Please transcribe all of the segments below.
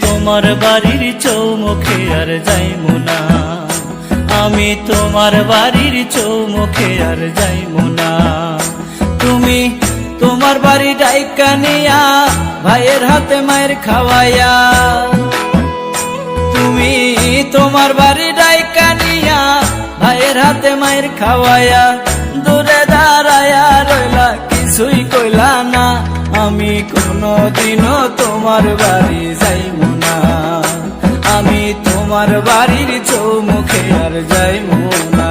তোমার বাড়ির চৌমুখে আর যাইমু না, আমি তোমার বাড়ির চৌমুখে আর যাইমু না। তুমি তোমার বাড়ি ডাইকা নিয়া ভাইয়ের হাতে মায়ের খাওয়াইয়া, তুমি তোমার বাড়ি ডাইকা নিয়া ভাইয়ের হাতে মায়ের খাওয়াইয়া দূরে দাঁড়ায়া রইলা, কিছুই কইলা না। আমি কোনদিনও তোমার বাড়ি যাইমু না, আমি তোমার বাড়ির চৌমুখে আর যাইমু না।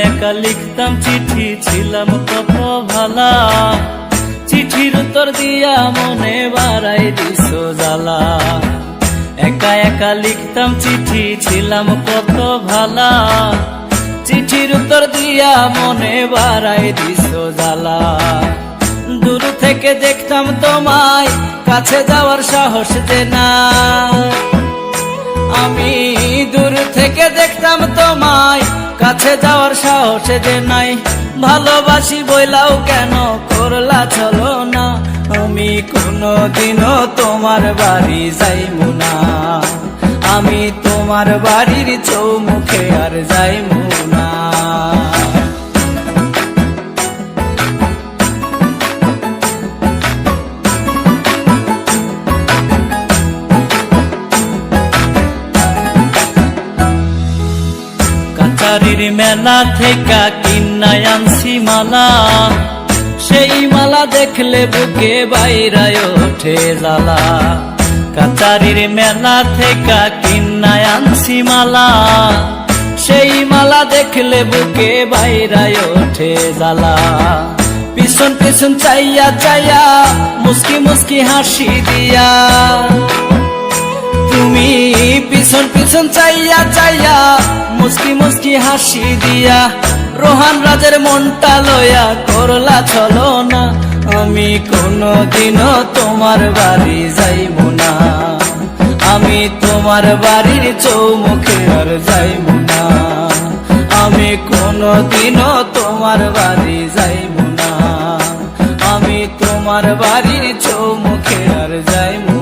একা লিখতাম চিঠি, ছিলাম কত ভালা, চিঠির উত্তর দিয়া মনে বাড়াই দিছো জ্বালা। একা একা লিখতাম চিঠি, ছিলাম কত ভালা, চিঠির উত্তর দিয়া মনে বাড়াই দিছো জ্বালা। দূর থেকে দেখতাম তোমায়, কাছে যাওয়ার সাহস যে না। আমি দূর থেকে দেখতাম তোমায়, কাছে যাওয়ার সাহস যে নাই। ভালোবাসি বইলাও কেন করলা চলো না, আমি কোনদিনও তোমার বাড়ি যাইমু না, আমি তোমার বাড়ির চৌমুখে আর যাইমু না। কাছারির মেলা থেকে কিনাই আনছি মালা, সেই মালা দেখলে বুকে বাইরায় ওঠে জ্বালা। কাছারির মেলা থেকে কিনাই আনছি মালা, সেই মালা দেখলে বুকে বাইরায় ওঠে জ্বালা। পিছন পিছন চাইয়া চাইয়া মুস্কি মুস্কি হাসি দিয়া, তুমি পিছন পিছন চাইয়া চাইয়া মুস্কি মুস্কি হাসি দিয়া রোহান রাজের মনটা লয়া করলা চলো না। আমি কোনদিনও তোমার বাড়ি যাইমু না, আমি তোমার বাড়ির চৌমুখে আর যাইমু না, আমি কোনদিনও তোমার বাড়ি যাইমু না, আমি তোমার বাড়ির চৌমুখে আর যাইমু